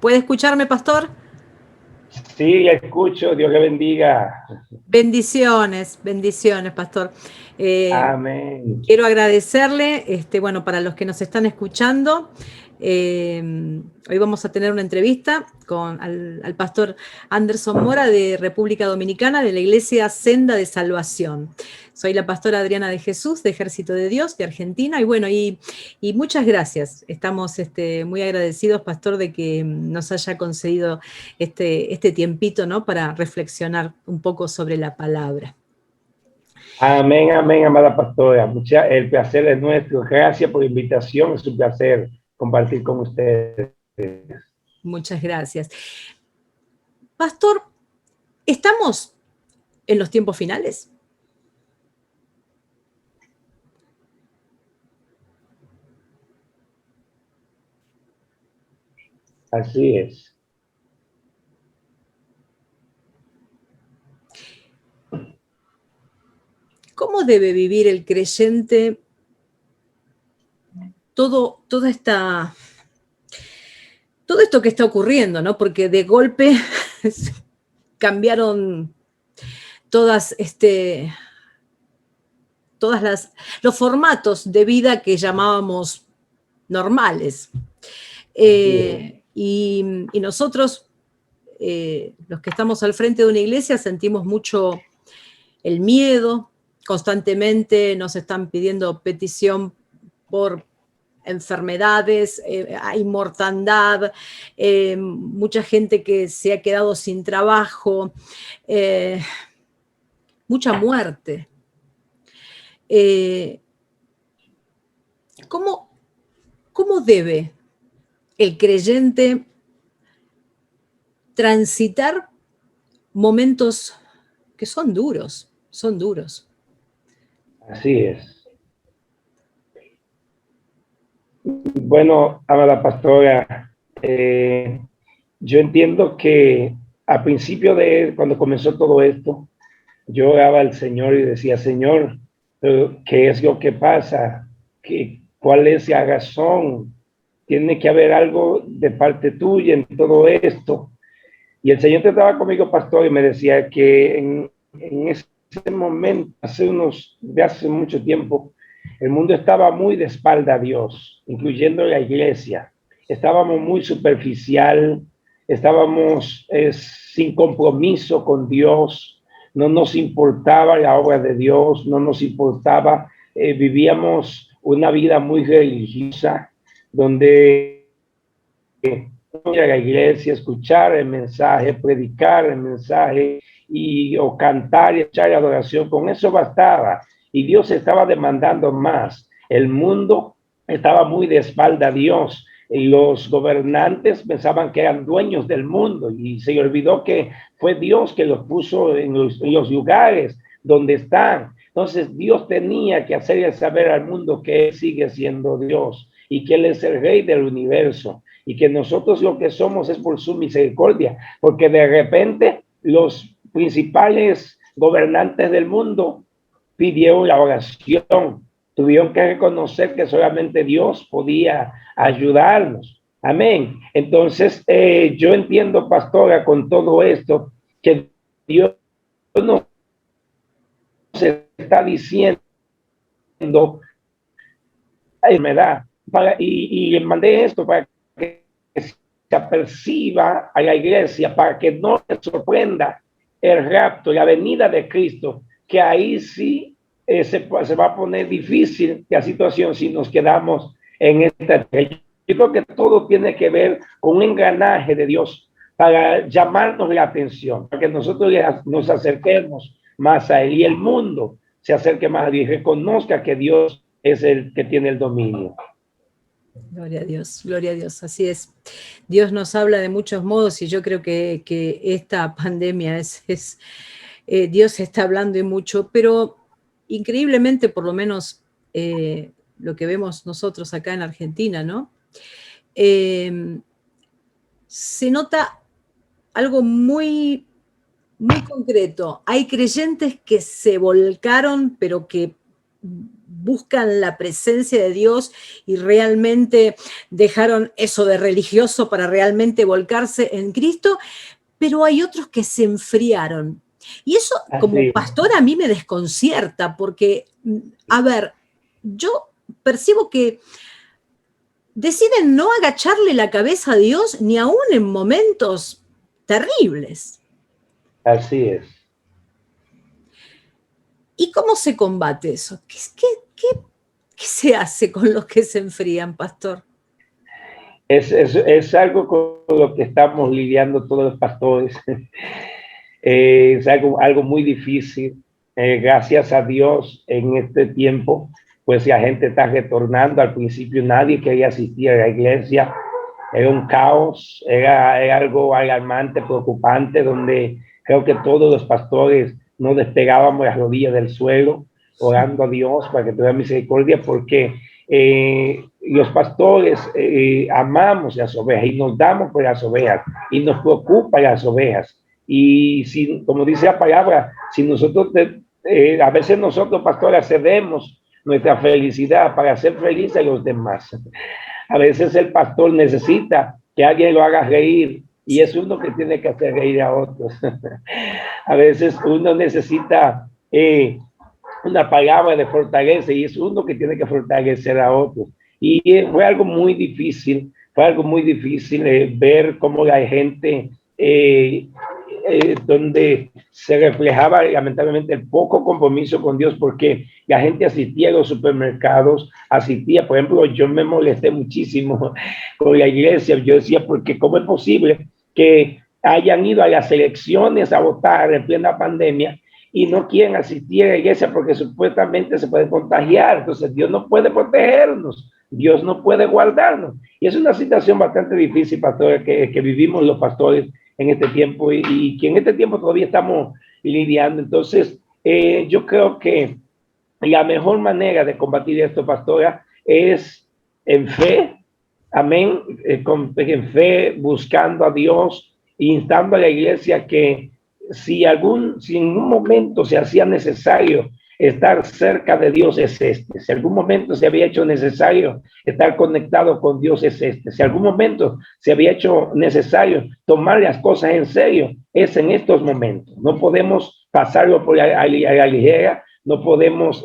¿Puede escucharme, pastor? Sí, escucho, Dios le bendiga. Bendiciones, bendiciones, pastor. Amén. Quiero agradecerle, bueno, para los que nos están escuchando, hoy vamos a tener una entrevista al pastor Anderson Mora de República Dominicana, de la Iglesia Senda de Salvación. Soy la pastora Adriana de Jesús, de Ejército de Dios, de Argentina, y bueno, y muchas gracias. Estamos muy agradecidos, pastor, de que nos haya concedido este tiempito, ¿no?, para reflexionar un poco sobre la palabra. Amén, amén, amada pastora. El placer es nuestro. Gracias por la invitación. Es un placer compartir con ustedes. Muchas gracias. Pastor, ¿estamos en los tiempos finales? Así es. ¿Cómo debe vivir el creyente todo esto que está ocurriendo, ¿no? Porque de golpe cambiaron todas los formatos de vida que llamábamos normales. Y nosotros, los que estamos al frente de una iglesia, sentimos mucho el miedo. Constantemente nos están pidiendo petición por enfermedades, hay mortandad, mucha gente que se ha quedado sin trabajo, mucha muerte. ¿Cómo debe el creyente transitar momentos que son duros, son duros? Así es. Bueno, amada pastora, yo entiendo que al principio cuando comenzó todo esto, yo oraba al Señor y decía, Señor, ¿qué es lo que pasa? ¿Cuál es la razón? Tiene que haber algo de parte tuya en todo esto. Y el Señor trataba conmigo, pastor, y me decía que en ese momento, de hace mucho tiempo, el mundo estaba muy de espalda a Dios, incluyendo la iglesia. Estábamos muy superficial, estábamos sin compromiso con Dios, no nos importaba la obra de Dios, no nos importaba, vivíamos una vida muy religiosa, donde ir a la iglesia, escuchar el mensaje, predicar el mensaje o cantar y echar adoración, con eso bastaba. Y Dios estaba demandando más. El mundo estaba muy de espalda a Dios. Y los gobernantes pensaban que eran dueños del mundo y se olvidó que fue Dios que los puso en los lugares donde están. Entonces Dios tenía que hacerle saber al mundo que Él sigue siendo Dios y que Él es el Rey del universo y que nosotros lo que somos es por su misericordia, porque de repente los principales gobernantes del mundo pidieron la oración, tuvieron que reconocer que solamente Dios podía ayudarnos. Amén. Entonces, yo entiendo, pastora, con todo esto, que Dios nos está diciendo enfermedad. Y mandé esto para que se aperciba a la iglesia, para que no se sorprenda el rapto y la venida de Cristo, que ahí sí se va a poner difícil la situación si nos quedamos en esta. Yo creo que todo tiene que ver con un engranaje de Dios para llamarnos la atención, para que nosotros nos acerquemos más a Él y el mundo se acerque más a Dios y reconozca que Dios es el que tiene el dominio. Gloria a Dios, así es. Dios nos habla de muchos modos y yo creo que esta pandemia Dios está hablando y mucho, pero increíblemente, por lo menos lo que vemos nosotros acá en Argentina, ¿no? Se nota algo muy, muy concreto. Hay creyentes que se volcaron, pero que buscan la presencia de Dios y realmente dejaron eso de religioso para realmente volcarse en Cristo, pero hay otros que se enfriaron. Y eso como Así, pastor a mí me desconcierta porque, a ver, yo percibo que deciden no agacharle la cabeza a Dios ni aún en momentos terribles. así es. ¿Y cómo se combate eso? ¿Qué se hace con los que se enfrían, pastor? Es algo con lo que estamos lidiando todos los pastores. Es algo muy difícil. Gracias a Dios en este tiempo, pues la gente está retornando. Al principio nadie quería asistir a la iglesia. Era un caos, era algo alarmante, preocupante, donde creo que todos los pastores no despegábamos las rodillas del suelo, orando a Dios para que tuviera misericordia, porque los pastores amamos las ovejas y nos damos por las ovejas y nos preocupa las ovejas. Y si, como dice la palabra, si nosotros, a veces nosotros pastores cedemos nuestra felicidad para hacer felices a los demás. A veces el pastor necesita que alguien lo haga reír y es uno que tiene que hacer reír a otros. A veces uno necesita una palabra de fortaleza y es uno que tiene que fortalecer a otros. Y fue algo muy difícil, ver cómo la gente donde se reflejaba lamentablemente el poco compromiso con Dios, porque la gente asistía a los supermercados, asistía, por ejemplo, yo me molesté muchísimo con la iglesia, yo decía, porque ¿cómo es posible que hayan ido a las elecciones a votar en plena pandemia y no quieren asistir a la iglesia porque supuestamente se pueden contagiar? Entonces Dios no puede protegernos, Dios no puede guardarnos. Y es una situación bastante difícil, pastor, que vivimos los pastores en este tiempo y que en este tiempo todavía estamos lidiando. Entonces, yo creo que la mejor manera de combatir esto, pastora, es en fe, amén, en fe, buscando a Dios, instando a la iglesia que si en un momento se hacía necesario estar cerca de Dios, es este. Si algún momento se había hecho necesario estar conectado con Dios, es este. Si algún momento se había hecho necesario tomar las cosas en serio, es en estos momentos. No podemos pasarlo por a la ligera, no podemos,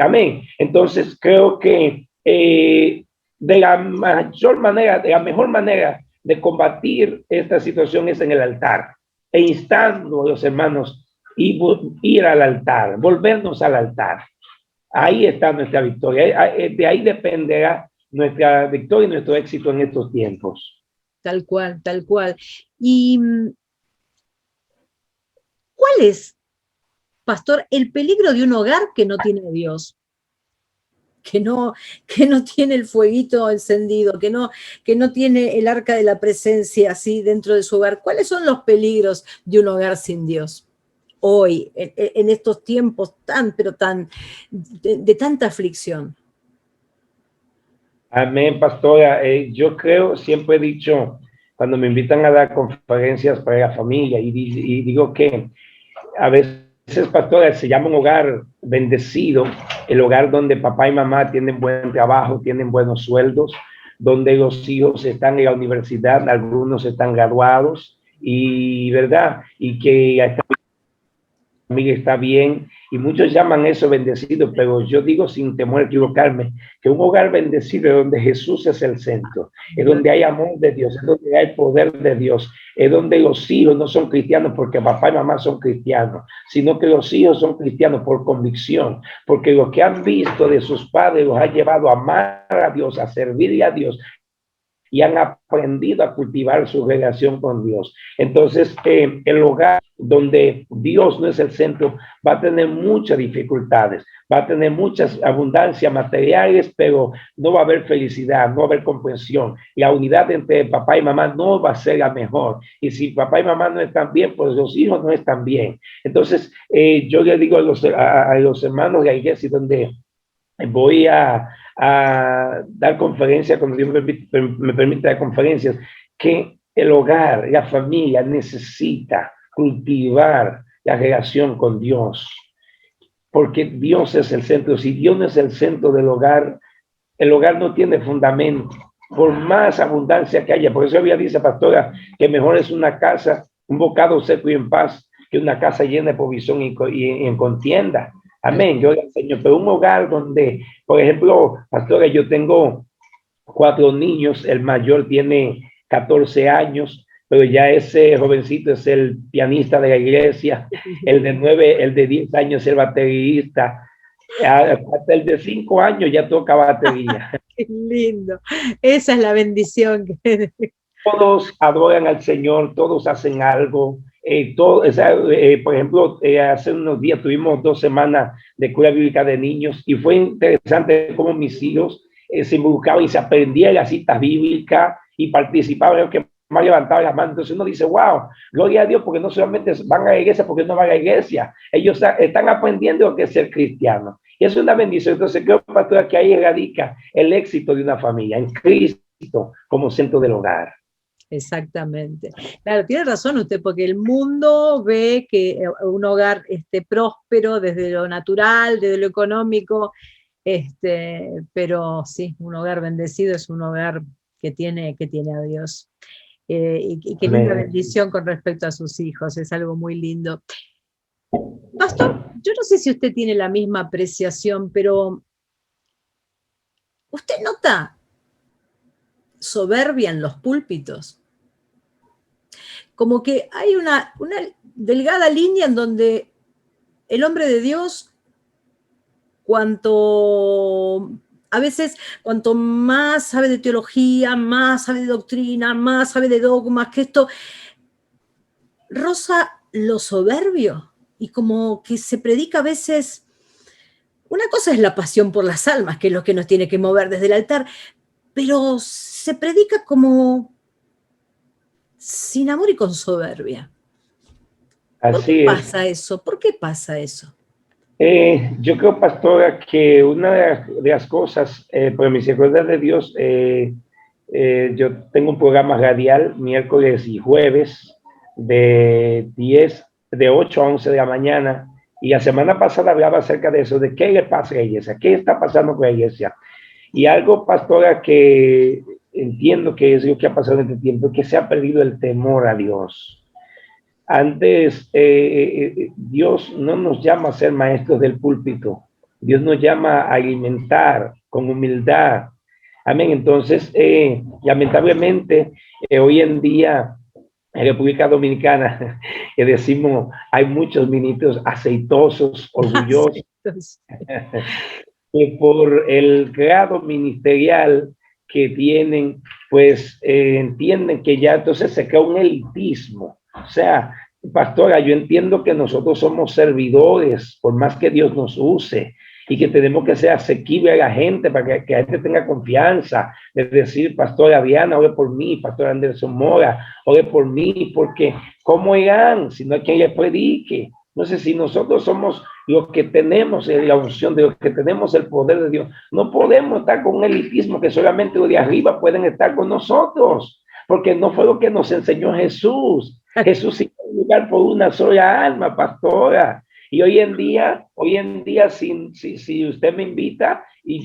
amén. Entonces creo que de la mejor manera de combatir esta situación es en el altar, e instando a los hermanos y ir al altar, volvernos al altar. Ahí está nuestra victoria. De ahí dependerá nuestra victoria y nuestro éxito en estos tiempos. Tal cual, tal cual. ¿Y cuál es, pastor, el peligro de un hogar que no tiene a Dios? Que no tiene el fueguito encendido, que no tiene el arca de la presencia así dentro de su hogar. ¿Cuáles son los peligros de un hogar sin Dios? Hoy, en estos tiempos de tanta aflicción. Amén, pastora. Yo creo, siempre he dicho, cuando me invitan a dar conferencias para la familia, y digo que a veces, pastora, se llama un hogar bendecido, el hogar donde papá y mamá tienen buen trabajo, tienen buenos sueldos, donde los hijos están en la universidad, algunos están graduados, y verdad, y que familia está bien, y muchos llaman eso bendecido, pero yo digo sin temor a equivocarme, que un hogar bendecido es donde Jesús es el centro, es donde hay amor de Dios, es donde hay poder de Dios, es donde los hijos no son cristianos porque papá y mamá son cristianos, sino que los hijos son cristianos por convicción, porque lo que han visto de sus padres los ha llevado a amar a Dios, a servirle a Dios, y han aprendido a cultivar su relación con Dios. Entonces, el hogar donde Dios no es el centro va a tener muchas dificultades, va a tener muchas abundancias materiales, pero no va a haber felicidad, no va a haber comprensión. La unidad entre papá y mamá no va a ser la mejor. Y si papá y mamá no están bien, pues los hijos no están bien. Entonces, yo le digo a los hermanos de la iglesia donde voy a dar conferencias, cuando Dios me permite dar conferencias, que el hogar, la familia necesita cultivar la relación con Dios. porque Dios es el centro. Si Dios no es el centro del hogar, el hogar no tiene fundamento, por más abundancia que haya. Por eso ella dice, pastora, que mejor es una casa, un bocado seco y en paz, que una casa llena de provisión y en contienda. Amén, yo le enseño, pero un hogar donde, por ejemplo, pastora, yo tengo 4 niños, el mayor tiene 14 años, pero ya ese jovencito es el pianista de la iglesia, el de 9, el de 10 años es el baterista, hasta el de 5 años ya toca batería. Qué lindo, esa es la bendición. Todos adoran al Señor, todos hacen algo. Por ejemplo, hace unos días tuvimos 2 semanas de escuela bíblica de niños y fue interesante cómo mis hijos se involucraban y se aprendían las citas bíblicas y participaban, lo que más levantaba las manos. Entonces uno dice, wow, gloria a Dios, porque no solamente van a la iglesia porque no van a la iglesia, ellos están aprendiendo lo que es ser cristiano. Y es una bendición. Entonces creo, pastora, que ahí radica el éxito de una familia, en Cristo como centro del hogar. Exactamente. Claro, tiene razón usted, porque el mundo ve que un hogar próspero desde lo natural, desde lo económico, pero sí, un hogar bendecido es un hogar que tiene a Dios. Y qué linda bendición con respecto a sus hijos, es algo muy lindo. Pastor, yo no sé si usted tiene la misma apreciación, pero ¿usted nota soberbia en los púlpitos? Como que hay una delgada línea en donde el hombre de Dios, a veces, cuanto más sabe de teología, más sabe de doctrina, más sabe de dogmas, que esto roza lo soberbio, y como que se predica a veces. Una cosa es la pasión por las almas, que es lo que nos tiene que mover desde el altar, pero se predica como sin amor y con soberbia. ¿Por qué pasa eso? ¿Por qué pasa eso? Yo creo, pastora, que una de las cosas, por misericordia de Dios, yo tengo un programa radial miércoles y jueves de 8 a 11 de la mañana, y la semana pasada hablaba acerca de eso, de qué le pasa a la iglesia, qué está pasando con la iglesia. Y algo, pastora, que entiendo que es lo que ha pasado en este tiempo, que se ha perdido el temor a Dios. Antes, Dios no nos llama a ser maestros del púlpito. Dios nos llama a alimentar con humildad. Amén. Entonces, lamentablemente, hoy en día, en República Dominicana, decimos, hay muchos ministros aceitosos, orgullosos, que por el grado ministerial que tienen, pues entienden que ya entonces se crea un elitismo. O sea, pastora, yo entiendo que nosotros somos servidores, por más que Dios nos use, y que tenemos que ser asequibles a la gente para que la gente tenga confianza. Es decir, pastora Diana, ore por mí, pastor Anderson Mora, ore por mí, porque ¿cómo irán si no hay quien les predique? No sé, si nosotros somos los que tenemos la unción de los que tenemos el poder de Dios, no podemos estar con un elitismo que solamente los de arriba pueden estar con nosotros, porque no fue lo que nos enseñó Jesús. Jesús hizo lugar por una sola alma, pastora. Y hoy en día, si usted me invita y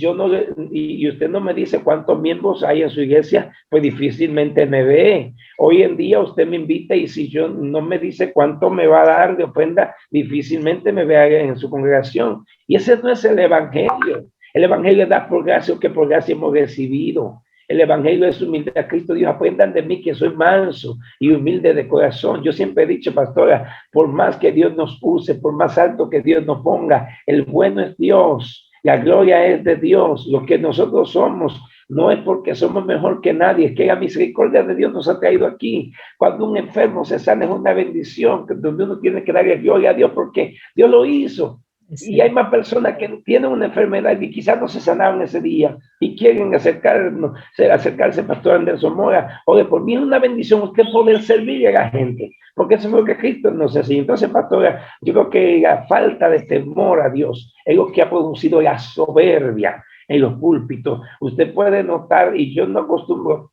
usted no me dice cuántos miembros hay en su iglesia, pues difícilmente me ve. Hoy en día usted me invita y si yo no me dice cuánto me va a dar de ofrenda, difícilmente me vea en su congregación. Y ese no es el evangelio. El evangelio da por gracia que por gracia hemos recibido. El evangelio es humildad. Cristo dijo, aprendan de mí que soy manso y humilde de corazón. Yo siempre he dicho, pastora, por más que Dios nos use, por más alto que Dios nos ponga, el bueno es Dios, la gloria es de Dios. Lo que nosotros somos no es porque somos mejor que nadie, es que la misericordia de Dios nos ha traído aquí. Cuando un enfermo se sana es una bendición, donde uno tiene que darle gloria a Dios porque Dios lo hizo. Sí. Y hay más personas que tienen una enfermedad y quizás no se sanaron ese día y quieren acercarse, pastor Anderson Mora. Oye, por mí es una bendición usted poder servir a la gente, porque eso es lo que Cristo nos enseñó. Entonces, pastora, yo creo que la falta de temor a Dios es lo que ha producido la soberbia en los púlpitos. Usted puede notar, y yo no acostumbro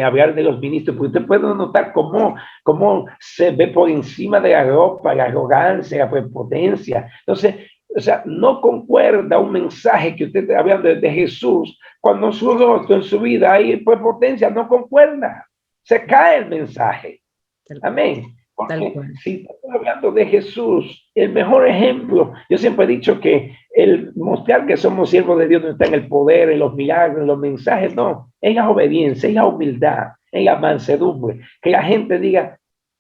hablar de los ministros, porque usted puede notar cómo se ve por encima de la ropa, la arrogancia, la prepotencia. Entonces, o sea, no concuerda un mensaje que usted está hablando de Jesús, cuando su rostro en su vida hay prepotencia, no concuerda, se cae el mensaje. Amén. Porque si estamos hablando de Jesús, el mejor ejemplo, yo siempre he dicho que el mostrar que somos siervos de Dios no está en el poder, en los milagros, en los mensajes, no, en la obediencia, en la humildad, en la mansedumbre, que la gente diga,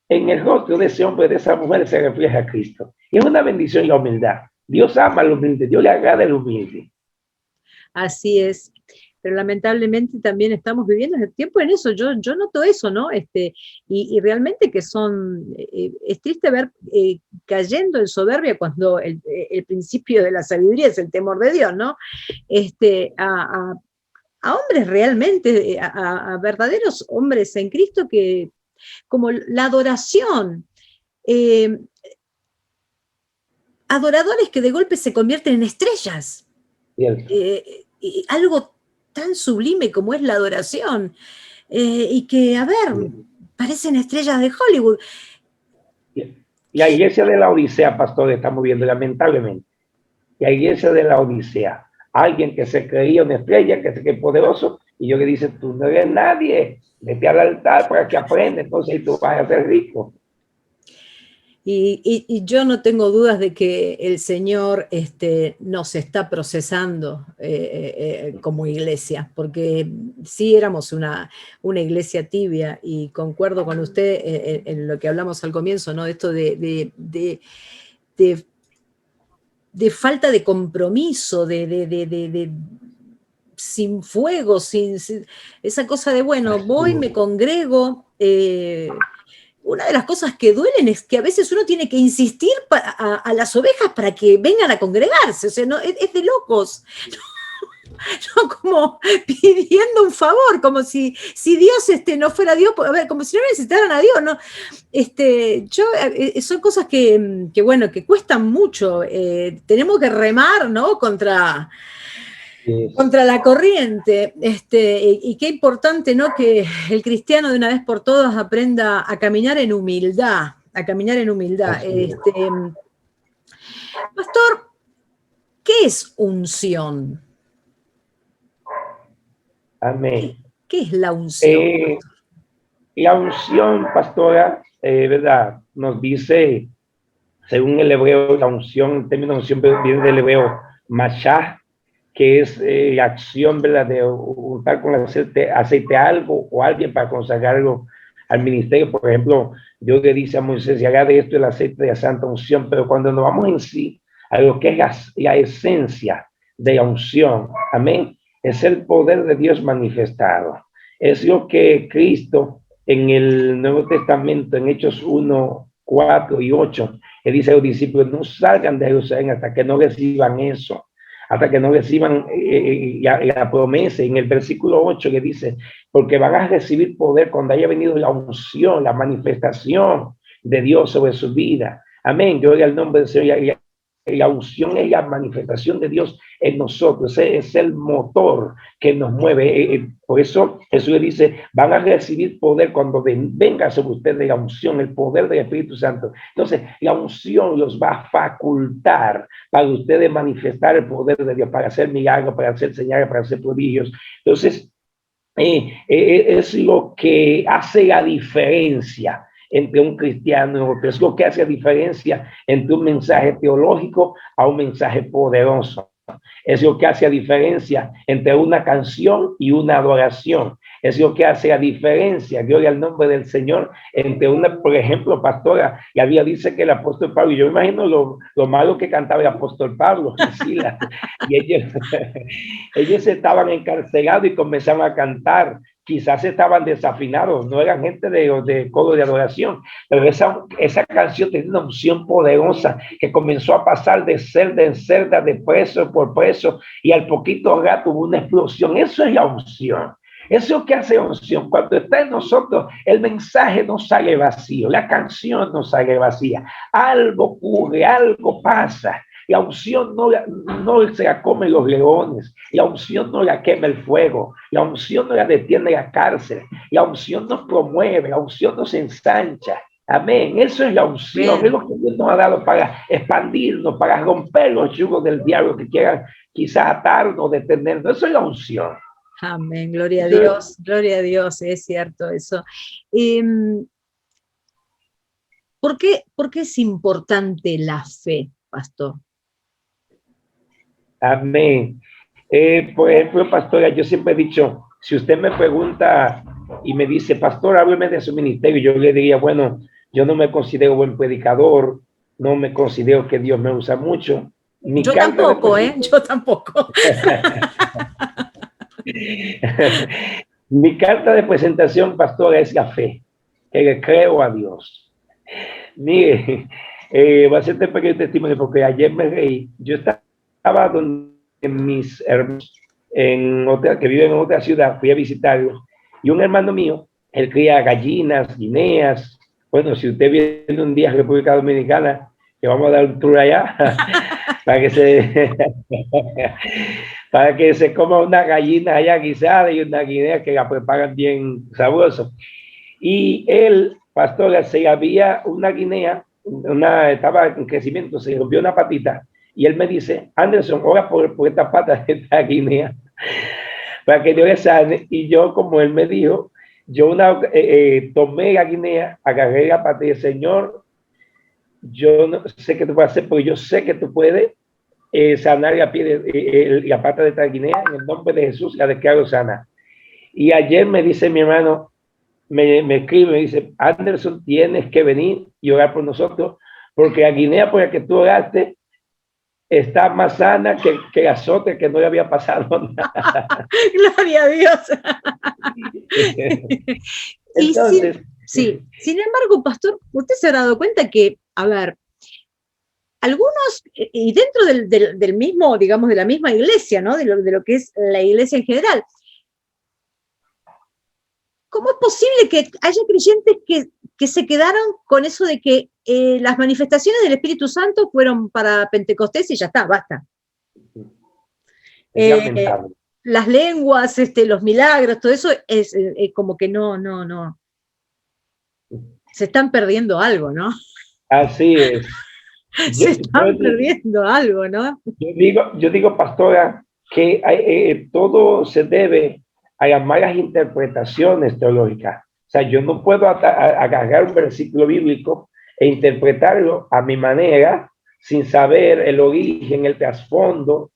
en el rostro de ese hombre, de esa mujer se refleja a Cristo. Y es una bendición la humildad. Dios ama al humilde, Dios le agrada el humilde. Así es. Pero lamentablemente también estamos viviendo el tiempo en eso, yo noto eso, ¿no? Y realmente que es triste ver cayendo en soberbia cuando el principio de la sabiduría es el temor de Dios, ¿no? A hombres realmente, a verdaderos hombres en Cristo que, como la adoración, adoradores que de golpe se convierten en estrellas. Algo tan sublime como es la adoración, y que, a ver, parecen estrellas de Hollywood. La iglesia de la Odisea, pastor, estamos viendo lamentablemente. La iglesia de la Odisea, alguien que se creía una estrella, que se cree poderoso, y yo le dice, tú no eres nadie, vete al altar para que aprenda, entonces tú vas a ser rico. Y yo no tengo dudas de que el Señor nos está procesando como iglesia, porque sí éramos una iglesia tibia, y concuerdo con usted en lo que hablamos al comienzo, ¿no? Esto de falta de compromiso, sin fuego, sin esa cosa de, bueno, voy, me congrego. Una de las cosas que duelen es que a veces uno tiene que insistir a las ovejas para que vengan a congregarse, o sea, no, es de locos. No, como pidiendo un favor, como si Dios no fuera Dios, a ver, como si no necesitaran a Dios, ¿no? Son cosas que bueno, que cuestan mucho, tenemos que remar, ¿no? Contra la corriente, y qué importante, ¿no? Que el cristiano de una vez por todas aprenda a caminar en humildad, Pastor, ¿qué es unción? Amén. ¿Qué es la unción? La unción, pastora, ¿verdad? Nos dice, según el hebreo, la unción, el término unción viene del hebreo mashah, que es la acción, ¿verdad?, de untar con aceite algo o alguien para consagrarlo al ministerio. Por ejemplo, Dios le dice a Moisés, y haga de esto el aceite de la santa unción, pero cuando nos vamos en sí a lo que es la esencia de la unción, amén, es el poder de Dios manifestado. Es lo que Cristo en el Nuevo Testamento, en Hechos 1, 4 y 8, le dice a los discípulos, no salgan de Jerusalén hasta que no reciban eso, hasta que no reciban la promesa. En el versículo 8 le dice, porque van a recibir poder cuando haya venido la unción, la manifestación de Dios sobre su vida. Amén. Gloria al nombre del Señor. La unción es la manifestación de Dios en nosotros, es el motor que nos mueve. Por eso Jesús le dice, van a recibir poder cuando venga sobre ustedes la unción, el poder del Espíritu Santo. Entonces, la unción los va a facultar para ustedes manifestar el poder de Dios, para hacer milagros, para hacer señales, para hacer prodigios. Entonces, es lo que hace la diferencia entre un cristiano y otro. Es lo que hace la diferencia entre un mensaje teológico a un mensaje poderoso. Es lo que hace la diferencia entre una canción y una adoración. Es lo que hace la diferencia, gloria al nombre del Señor, entre una, por ejemplo, pastora, la Biblia dice que el apóstol Pablo, yo imagino lo malo que cantaba el apóstol Pablo y Silas, y ellos estaban encarcelados y comenzaron a cantar. Quizás estaban desafinados, no eran gente de coro de adoración, pero esa canción tenía una unción poderosa que comenzó a pasar de celda en celda, de preso por preso, y al poquito rato hubo una explosión. Eso es la unción. Eso es lo que hace la unción. Cuando está en nosotros, el mensaje no sale vacío, la canción no sale vacía. Algo ocurre, algo pasa. La unción no se la come los leones, la unción no la quema el fuego, la unción no la detiene la cárcel, la unción nos promueve, la unción nos ensancha. Amén. Eso es la unción, Bien. es lo que Dios nos ha dado para expandirnos, para romper los yugos del diablo que quieran quizás atarnos o detenernos. Eso es la unción. Amén, gloria Eso, a Dios, es cierto eso. ¿Por qué es importante la fe, pastor? amén. Por ejemplo, pastora, yo siempre he dicho, si usted me pregunta y me dice, pastor, hábleme de su ministerio, yo le diría, bueno, yo no me considero buen predicador, no me considero que Dios me usa mucho. Mi Yo carta de tampoco, ¿eh? Yo tampoco. Mi carta de presentación, pastora, es la fe, que le creo a Dios. Mire, voy a hacerte un pequeño testimonio porque ayer me reí. Yo estaba donde mis hermanos que viven en otra ciudad, fui a visitarlos, y un hermano mío, él cría gallinas, guineas. Bueno, si usted viene un día a República Dominicana, que vamos a dar un tour allá, para que se para que se coma una gallina allá guisada y una guinea que la preparan bien sabroso. Y el pastor se había una guinea, estaba en crecimiento, se rompió una patita, y él me dice, Anderson, ora por esta pata de esta guinea, para que Dios le sane. Y yo, como él me dijo, yo tomé la guinea, agarré la pata y el Señor, yo no sé qué tú puedes hacer, pero yo sé que tú puedes sanar la pata de esta guinea, en el nombre de Jesús, la declaro sana. Y ayer me dice mi hermano, me escribe, me dice, Anderson, tienes que venir y orar por nosotros, porque la guinea por la que tú oraste está más sana que azote, que no le había pasado nada. Gloria a Dios. Entonces, sí, sin embargo, pastor, usted se ha dado cuenta que, a ver, algunos, y dentro del mismo, digamos, de la misma iglesia, ¿no? De lo que es la iglesia en general, ¿cómo es posible que haya creyentes que se quedaron con eso de que las manifestaciones del Espíritu Santo fueron para Pentecostés y ya está, basta? es lamentable. Las lenguas, los milagros, todo eso es como que no. Se están perdiendo algo, ¿no? Así es. Se están perdiendo algo, ¿no? Yo digo, pastora, que todo se debe a las malas interpretaciones teológicas. O sea, yo no puedo agarrar un versículo bíblico e interpretarlo a mi manera sin saber el origen, el trasfondo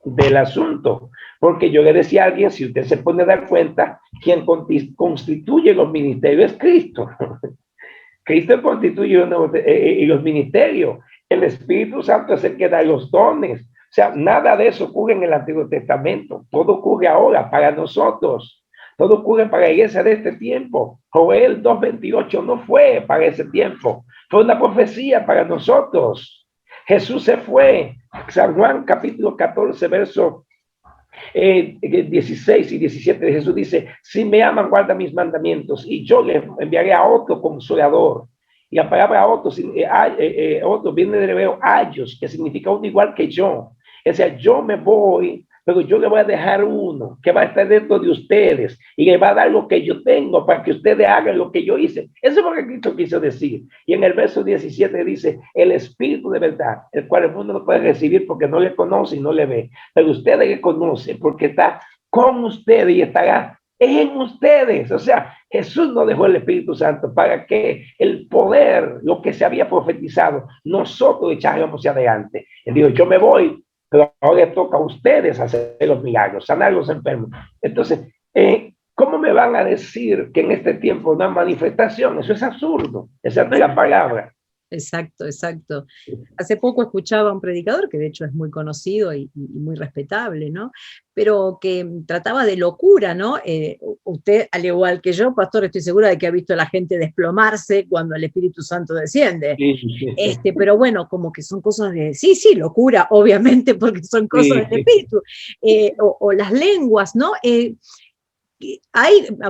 del asunto. Porque yo le decía a alguien, si usted se pone a dar cuenta, quien constituye los ministerios es Cristo. Cristo constituye los ministerios. El Espíritu Santo es el que da los dones. O sea, nada de eso ocurre en el Antiguo Testamento. Todo ocurre ahora para nosotros. Todo ocurre para la iglesia de este tiempo. Joel 2:28 no fue para ese tiempo. Fue una profecía para nosotros. Jesús se fue. San Juan capítulo 14, verso 16 y 17 Jesús dice, si me aman, guarda mis mandamientos y yo les enviaré a otro consolador. Y la palabra otro viene del hebreo ayos, que significa uno igual que yo. O sea, yo me voy, pero yo le voy a dejar uno que va a estar dentro de ustedes y le va a dar lo que yo tengo para que ustedes hagan lo que yo hice. Eso es lo que Cristo quiso decir. Y en el verso 17 dice, el Espíritu de verdad, el cual el mundo no puede recibir porque no le conoce y no le ve, pero ustedes le conocen porque está con ustedes y estará en ustedes. O sea, Jesús nos dejó el Espíritu Santo para que el poder, lo que se había profetizado, nosotros echáramos hacia adelante. Él dijo, yo me voy, pero ahora les toca a ustedes hacer los milagros, sanar a los enfermos. Entonces, ¿cómo me van a decir que en este tiempo no hay manifestación? Eso es absurdo, esa no es la palabra. Exacto. Hace poco escuchaba a un predicador, que de hecho es muy conocido y muy respetable, ¿no? Pero que trataba de locura, ¿no? Usted, al igual que yo, pastor, estoy segura de que ha visto a la gente desplomarse cuando el Espíritu Santo desciende. Sí. Pero bueno, como que son cosas de, sí, locura, obviamente, porque son cosas del Espíritu. O las lenguas, ¿no?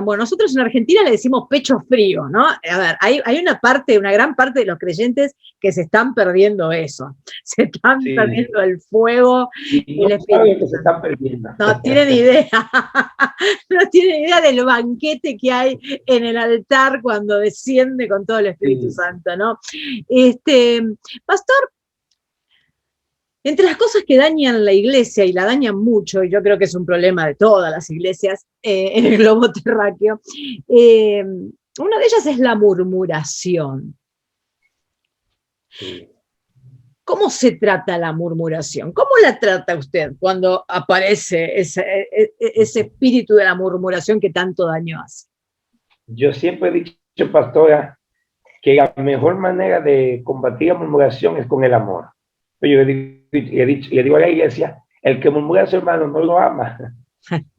bueno, nosotros en Argentina le decimos pecho frío, ¿no? A ver, hay una gran parte de los creyentes que se están perdiendo eso, se están Sí, perdiendo el fuego, y no el saben lo Espíritu que se Santo. están perdiendo. No tienen idea, no tienen idea del banquete que hay en el altar cuando desciende con todo el Espíritu Sí, Santo, ¿no? Pastor, entre las cosas que dañan la iglesia, y la dañan mucho, y yo creo que es un problema de todas las iglesias en el globo terráqueo, una de ellas es la murmuración. sí. ¿Cómo se trata la murmuración? ¿Cómo la trata usted cuando aparece ese espíritu de la murmuración que tanto daño hace? Yo siempre he dicho, pastora, que la mejor manera de combatir la murmuración es con el amor. Yo le digo a la iglesia, el que murmura a su hermano no lo ama,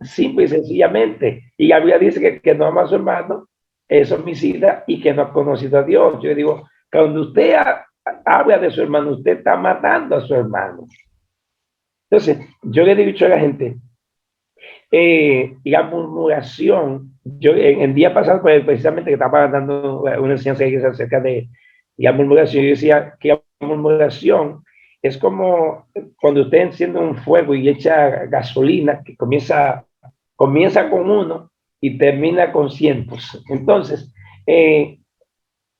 simple y sencillamente. Y la Biblia dice que el que no ama a su hermano es homicida y que no ha conocido a Dios. Yo digo, cuando usted habla de su hermano, usted está matando a su hermano. Entonces, yo le he dicho a la gente, la murmuración, yo en día pasado, pues, precisamente que estaba dando una enseñanza acerca de la murmuración, yo decía que la murmuración es como cuando usted enciende un fuego y echa gasolina, que comienza con uno y termina con cientos. Entonces,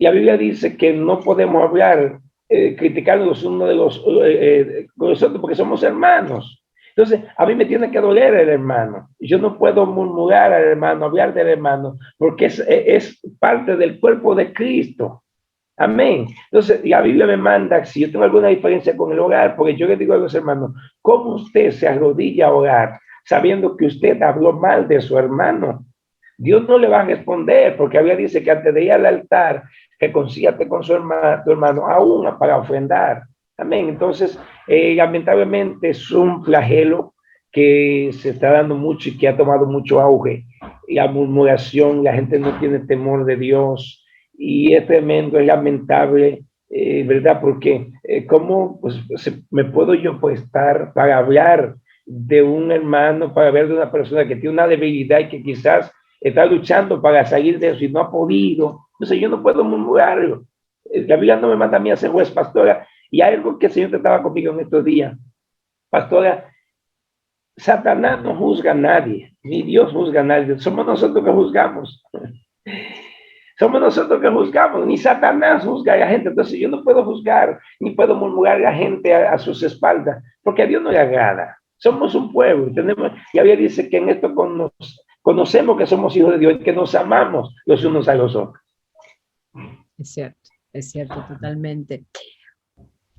la Biblia dice que no podemos hablar, criticarnos uno de con los otros porque somos hermanos. Entonces, a mí me tiene que doler el hermano. Yo no puedo murmurar al hermano, hablar del hermano, porque es parte del cuerpo de Cristo. Amén. Entonces, la Biblia me manda, si yo tengo alguna diferencia con el hogar, porque yo le digo a los hermanos, ¿cómo usted se arrodilla a orar sabiendo que usted habló mal de su hermano? Dios no le va a responder, porque la Biblia dice que antes de ir al altar, reconcíliate con tu hermano, aún para ofrendar. Amén. Entonces, lamentablemente es un flagelo que se está dando mucho y que ha tomado mucho auge. La murmuración, la gente no tiene temor de Dios y es tremendo, es lamentable, ¿verdad? Porque ¿cómo pues, me puedo yo prestar para hablar de un hermano, para hablar de una persona que tiene una debilidad y que quizás está luchando para salir de eso y no ha podido? Entonces yo no puedo murmurarlo. La Biblia no me manda a mí a ser juez, pastora. Y hay algo que el Señor trataba conmigo en estos días. Pastora, Satanás no juzga a nadie, ni Dios juzga a nadie. Somos nosotros que juzgamos. Somos nosotros que juzgamos, ni Satanás juzga a la gente. Entonces yo no puedo juzgar, ni puedo murmurar a la gente a sus espaldas, porque a Dios no le agrada. Somos un pueblo. Y la Biblia dice que en esto conocemos que somos hijos de Dios y que nos amamos los unos a los otros. Es cierto, totalmente.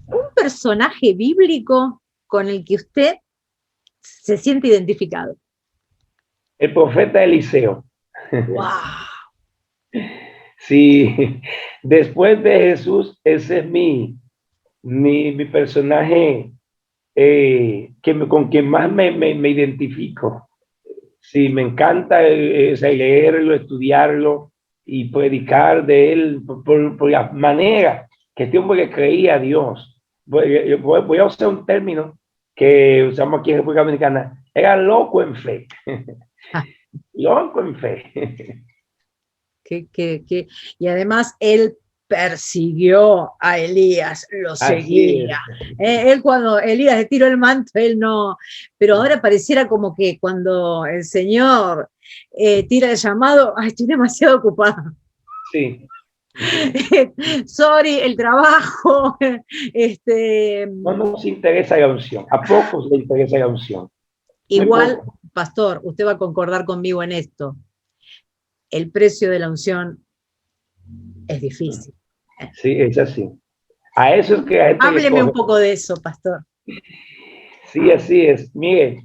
Un personaje bíblico con el que usted se siente identificado. El profeta Eliseo. ¡Wow! Sí, después de Jesús, ese es mi personaje con quien más me identifico. Sí, me encanta leerlo, estudiarlo y predicar de él por la manera que este hombre creía a Dios. Voy a usar un término que usamos aquí en República Dominicana. Era loco en fe. Loco en fe. Y además él persiguió a Elías, lo seguía. Él cuando Elías le tiró el manto, él no. Pero ahora pareciera como que cuando el Señor tira el llamado, ay, estoy demasiado ocupada. Sí. Sorry, el trabajo. No nos interesa la unción. A pocos les interesa la unción. Igual, pastor, usted va a concordar conmigo en esto. El precio de la unción es difícil. Sí, es así. A eso es que la gente hábleme un poco de eso, pastor. Sí, así es. Mire,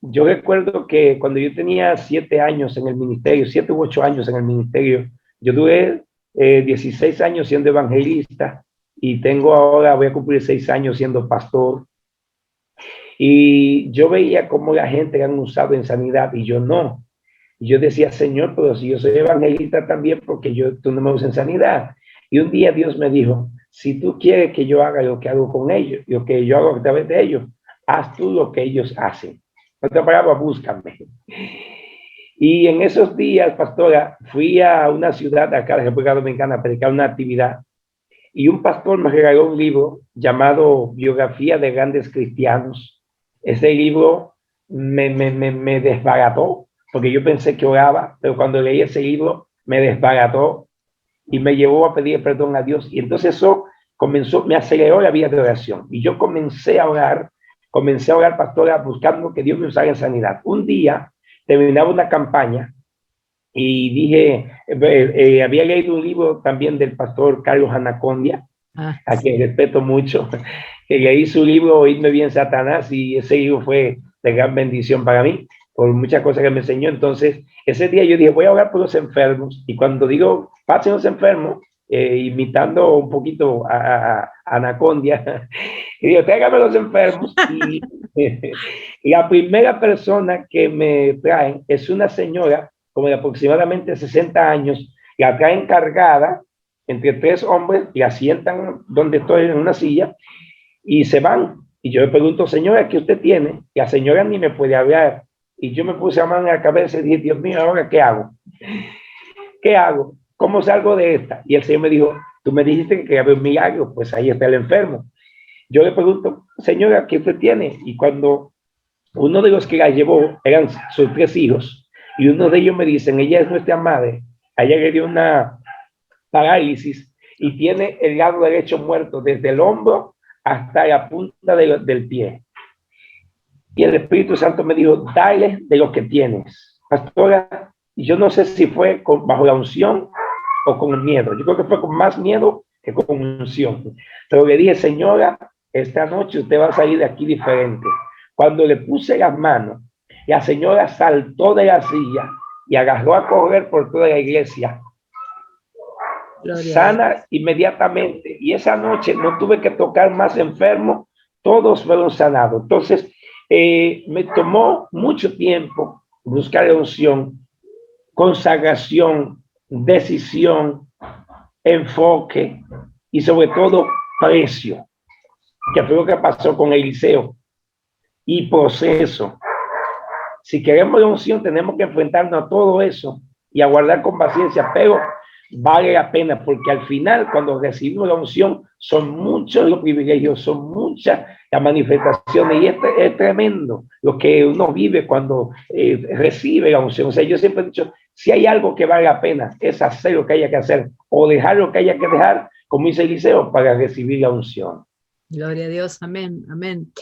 yo recuerdo que cuando yo tenía 7 años en el ministerio, 7 u 8 años en el ministerio, yo tuve 16 años siendo evangelista y voy a cumplir 6 años siendo pastor. Y yo veía cómo la gente era usado en sanidad y yo no. Y yo decía, Señor, pero si yo soy evangelista también, porque tú no me usas en sanidad. Y un día Dios me dijo, si tú quieres que yo haga lo que hago con ellos, lo que yo hago a través de ellos, haz tú lo que ellos hacen. En otra palabra, búscame. Y en esos días, pastora, fui a una ciudad de acá de República Dominicana a predicar una actividad y un pastor me regaló un libro llamado Biografía de Grandes Cristianos. Ese libro me desbarató, porque yo pensé que oraba, pero cuando leí ese libro me desbarató y me llevó a pedir perdón a Dios. Y entonces eso comenzó, me aceleró la vida de oración. Y yo comencé a orar, pastora, buscando que Dios me usara en sanidad. Un día terminaba una campaña y dije, había leído un libro también del pastor Carlos Anacondia, a quien respeto mucho, que leí su libro Oídme bien, Satanás, y ese libro fue de gran bendición para mí, por muchas cosas que me enseñó. Entonces, ese día yo dije, voy a orar por los enfermos, y cuando digo, pasen los enfermos, imitando un poquito a Anacondia, y digo, tráigame los enfermos, y la primera persona que me traen es una señora, como de aproximadamente 60 años, la traen cargada entre 3 hombres, la sientan donde estoy en una silla y se van. Y yo le pregunto, señora, ¿qué usted tiene? Y la señora ni me puede hablar. Y yo me puse a mano en la cabeza y dije, Dios mío, ¿ahora qué hago? ¿Qué hago? ¿Cómo salgo de esta? Y el Señor me dijo, tú me dijiste que quería ver un milagro, pues ahí está el enfermo. Yo le pregunto, señora, ¿qué usted tiene? Y cuando uno de los que la llevó eran sus 3 hijos, y uno de ellos me dicen, ella es nuestra madre, a ella le dio una parálisis y tiene el lado derecho muerto desde el hombro hasta la punta del pie. Y el Espíritu Santo me dijo, dale de lo que tienes, pastora. Y yo no sé si fue bajo la unción o con el miedo. Yo creo que fue con más miedo que con unción. Pero le dije, señora, esta noche usted va a salir de aquí diferente. Cuando le puse las manos, la señora saltó de la silla y agarró a correr por toda la iglesia. Sana inmediatamente. Y esa noche no tuve que tocar más enfermos, todos fueron sanados. Entonces, me tomó mucho tiempo buscar la unción, consagración, decisión, enfoque y sobre todo precio, que fue lo que pasó con Eliseo, y proceso. Si queremos la unción, tenemos que enfrentarnos a todo eso y aguardar con paciencia, pero vale la pena, porque al final, cuando recibimos la unción, son muchos los privilegios, son muchas las manifestaciones, y es tremendo lo que uno vive cuando recibe la unción. O sea, yo siempre he dicho, si hay algo que vale la pena, es hacer lo que haya que hacer, o dejar lo que haya que dejar, como dice Eliseo, para recibir la unción. Gloria a Dios, amén, amén.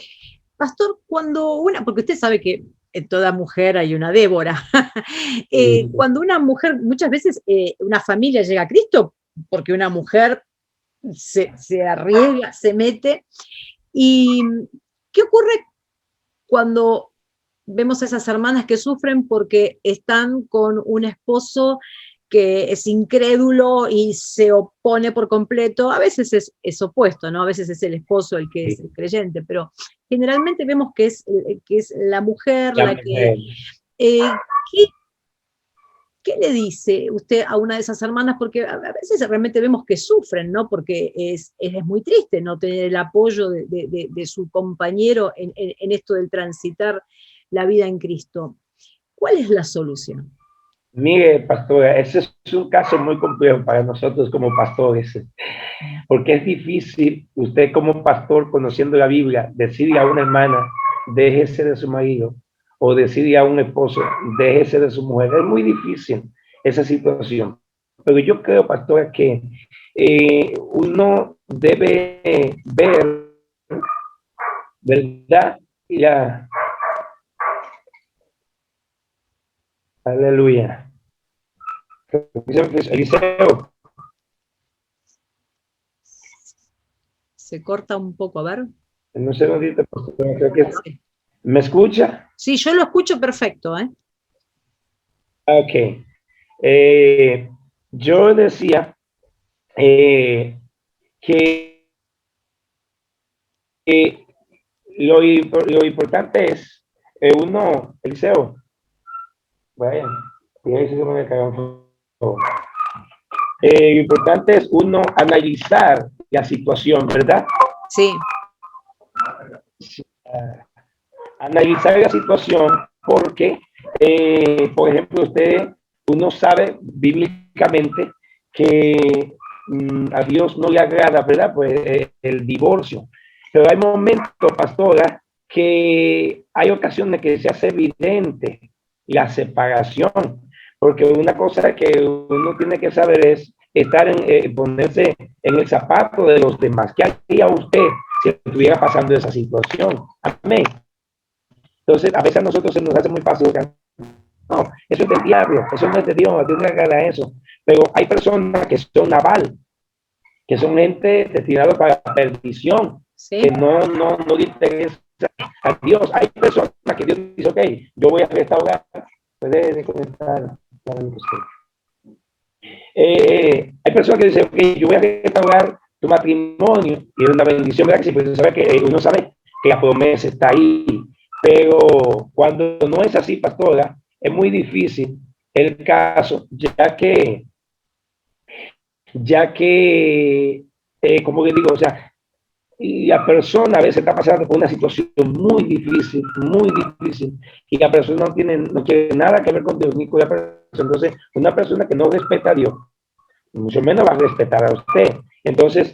Pastor, porque usted sabe que en toda mujer hay una Débora. Cuando una mujer, muchas veces una familia llega a Cristo porque una mujer se arriesga, se mete. ¿Y qué ocurre cuando vemos a esas hermanas que sufren porque están con un esposo que es incrédulo y se opone por completo? A veces es opuesto, ¿no? A veces es el esposo el que es el creyente, pero generalmente vemos que es la mujer la que... ¿Qué le dice usted a una de esas hermanas? Porque a veces realmente vemos que sufren, ¿no? Porque es muy triste no tener el apoyo de su compañero en esto del transitar la vida en Cristo. ¿Cuál es la solución? Mire, pastora, ese es un caso muy complejo para nosotros como pastores, porque es difícil usted como pastor, conociendo la Biblia, decirle a una hermana, déjese de su marido, o decirle a un esposo, déjese de su mujer. Es muy difícil esa situación. Pero yo creo, pastora, que uno debe ver, ¿verdad? Aleluya. Eliseo. Se corta un poco, a ver. No sé dónde te creo que sí. ¿Me escucha? Sí, yo lo escucho perfecto, ¿eh? Ok. Yo decía que lo importante es uno, Eliseo, vaya, lo importante es uno analizar la situación, ¿verdad? Sí. Analizar la situación, porque Por ejemplo, uno sabe bíblicamente que a Dios no le agrada, ¿verdad? Pues el divorcio. Pero hay momentos, pastora, que hay ocasiones que se hace evidente la separación, porque una cosa que uno tiene que saber es ponerse en el zapato de los demás. ¿Qué haría usted si estuviera pasando esa situación? Amén. Entonces, a veces a nosotros se nos hace muy fácil. No, eso es del diablo, eso no es de Dios, Dios no agrada eso. Pero hay personas que son naval, que son gente destinada para la perdición, ¿sí? Que no le interesa a Dios. Hay personas que Dios dice, ok, yo voy a restaurar. Puede comentar. Hay personas que dicen, ok, yo voy a restaurar tu matrimonio, y es una bendición, ¿verdad? Que sí, pues uno sabe que la promesa está ahí, pero cuando no es así, pastora, es muy difícil el caso, como le digo, o sea, la persona a veces está pasando por una situación muy difícil, y la persona no quiere nada que ver con Dios ni con la persona. Entonces, una persona que no respeta a Dios, mucho menos va a respetar a usted. Entonces,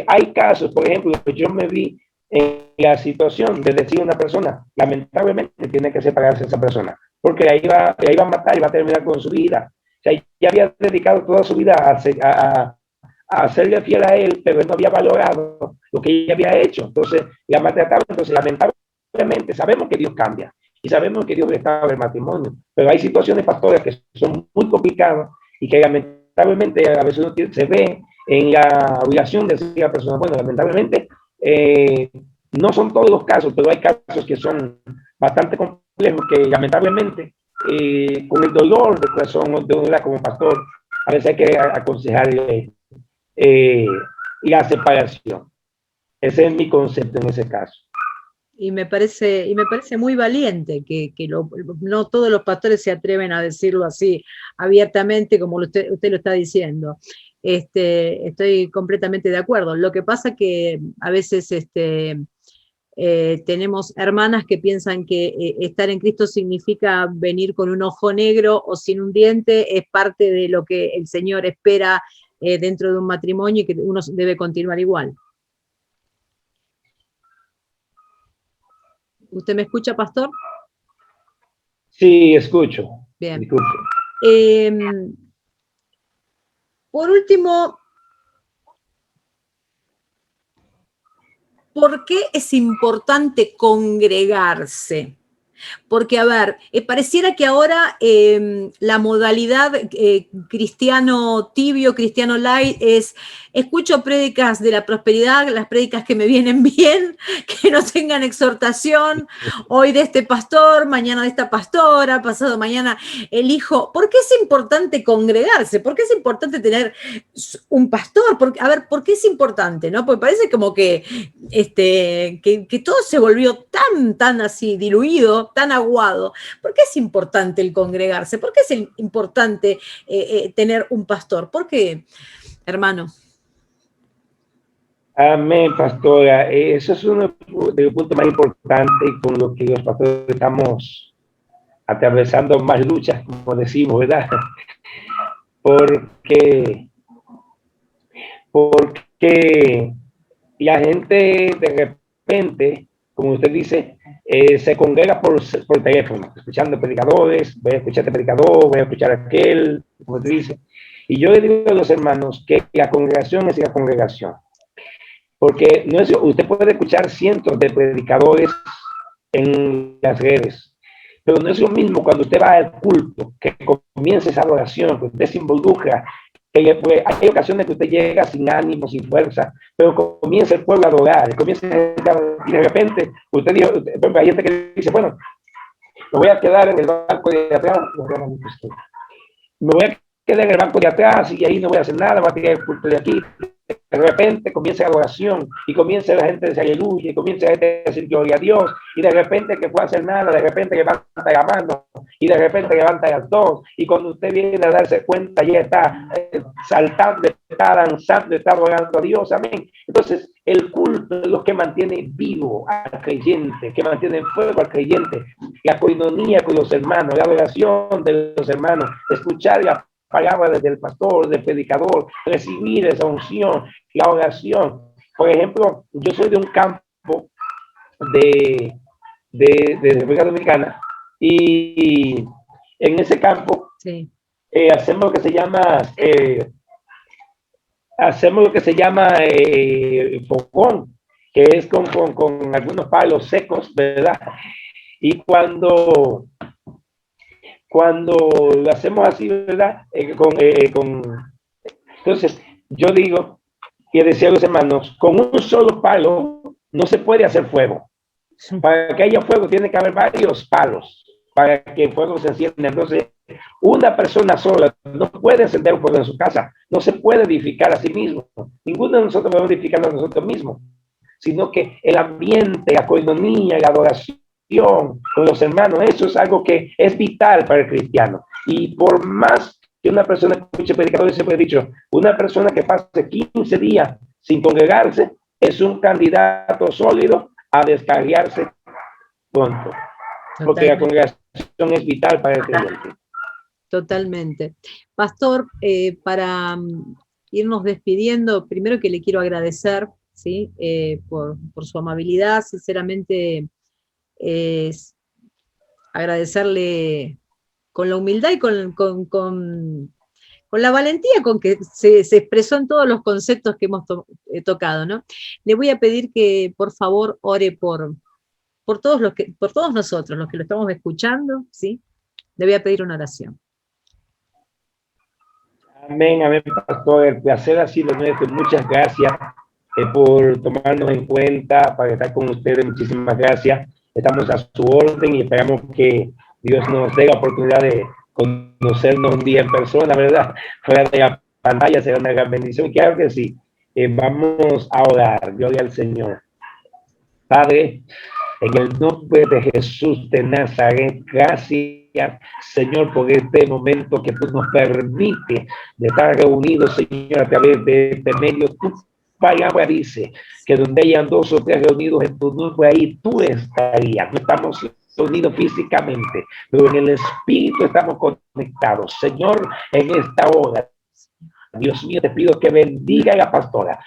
hay casos, por ejemplo, que yo me vi en la situación de decir a una persona, lamentablemente tiene que separarse esa persona, porque ahí va a matar y va a terminar con su vida. O sea, ya había dedicado toda su vida a serle fiel a él, pero él no había valorado lo que ella había hecho. Entonces, la maltrataba. Entonces, lamentablemente, sabemos que Dios cambia y sabemos que Dios restaura el matrimonio, pero hay situaciones, pastores, que son muy complicadas y que lamentablemente a veces uno se ve en la obligación de decir a la persona, bueno, lamentablemente, no son todos los casos, pero hay casos que son bastante complejos que lamentablemente, con el dolor de corazón de una como pastor, a veces hay que aconsejarle la separación. Ese es mi concepto en ese caso. Y me parece muy valiente que no todos los pastores se atreven a decirlo así abiertamente como usted lo está diciendo. Estoy completamente de acuerdo. Lo que pasa que a veces tenemos hermanas que piensan que estar en Cristo significa venir con un ojo negro o sin un diente, es parte de lo que el Señor espera dentro de un matrimonio y que uno debe continuar igual. ¿Usted me escucha, pastor? Sí, escucho. Bien. Por último, ¿por qué es importante congregarse? Porque, a ver, pareciera que ahora la modalidad cristiano tibio, cristiano light, es escucho prédicas de la prosperidad, las prédicas que me vienen bien, que no tengan exhortación, hoy de este pastor, mañana de esta pastora, pasado mañana el hijo. ¿Por qué es importante congregarse? ¿Por qué es importante tener un pastor? Porque, a ver, ¿por qué es importante? ¿No? Porque parece como que todo se volvió tan así diluido, tan aguado. ¿Por qué es importante el congregarse? ¿Por qué es importante tener un pastor? ¿Por qué, hermano? Amén, pastora. Eso es uno de los puntos más importantes con lo que los pastores estamos atravesando más luchas, como decimos, ¿verdad? Porque la gente de repente, como usted dice, se congrega por teléfono, escuchando predicadores, voy a escuchar este predicador, voy a escuchar aquel, como usted dice. Y yo le digo a los hermanos que la congregación es la congregación. Porque no es, usted puede escuchar cientos de predicadores en las redes, pero no es lo mismo cuando usted va al culto, que comienza esa adoración, que usted se involucra, que hay ocasiones que usted llega sin ánimo, sin fuerza, pero comienza el pueblo a adorar, y de repente usted dijo, hay gente que dice, bueno, me voy a quedar en el banco de atrás, me voy a quedar en el banco de atrás y ahí no voy a hacer nada, voy a tirar el culto de aquí. De repente comienza la adoración y comienza la gente a decir aleluya y comienza la gente a decir gloria a Dios y de repente que puede hacer nada, de repente levanta la mano y de repente levanta las dos y cuando usted viene a darse cuenta ya está saltando, está danzando, está adorando a Dios, amén. Entonces el culto es lo que mantiene vivo al creyente, que mantiene en fuego al creyente. la coinonía con los hermanos, la adoración de los hermanos, escuchar la palabra del pastor, del predicador, recibir esa unción, la oración. Por ejemplo, yo soy de un campo de República Dominicana y en ese campo sí. hacemos lo que se llama fogón, que es con algunos palos secos, ¿verdad? Y cuando lo hacemos así, ¿verdad? Entonces, yo digo, y decía a los hermanos, con un solo palo no se puede hacer fuego. Para que haya fuego tiene que haber varios palos para que el fuego se encienda. Entonces, una persona sola no puede encender un fuego en su casa, no se puede edificar a sí mismo. Ninguno de nosotros podemos edificar a nosotros mismos, sino que el ambiente, la coinonía, la adoración con los hermanos, eso es algo que es vital para el cristiano. Y por más que una persona, escuche predicadores siempre he dicho, una persona que pase 15 días sin congregarse es un candidato sólido a descarriarse pronto. Totalmente. Porque la congregación es vital para el creyente. Totalmente. Pastor, para irnos despidiendo, primero que le quiero agradecer, ¿sí? Por su amabilidad, sinceramente, agradecerle con la humildad y con la valentía con que se expresó en todos los conceptos que hemos tocado, ¿no? Le voy a pedir que, por favor, ore por todos nosotros, los que lo estamos escuchando, ¿sí? Le voy a pedir una oración. Amén, amén, pastor. El placer ha sido nuestro. Muchas gracias por tomarnos en cuenta para estar con ustedes. Muchísimas gracias. Estamos a su orden y esperamos que Dios nos dé la oportunidad de conocernos un día en persona, ¿verdad? Fuera de la pantalla será una gran bendición. Claro que sí. Vamos a orar. Gloria al Señor. Padre, en el nombre de Jesús de Nazaret, gracias, Señor, por este momento que tú nos permites de estar reunidos, Señor, a través de este medio. Tu palabra dice que donde hayan 2 o 3 reunidos en tu nombre, ahí tú estarías. No estamos reunidos físicamente, pero en el Espíritu estamos conectados. Señor, en esta hora, Dios mío, te pido que bendiga a la pastora.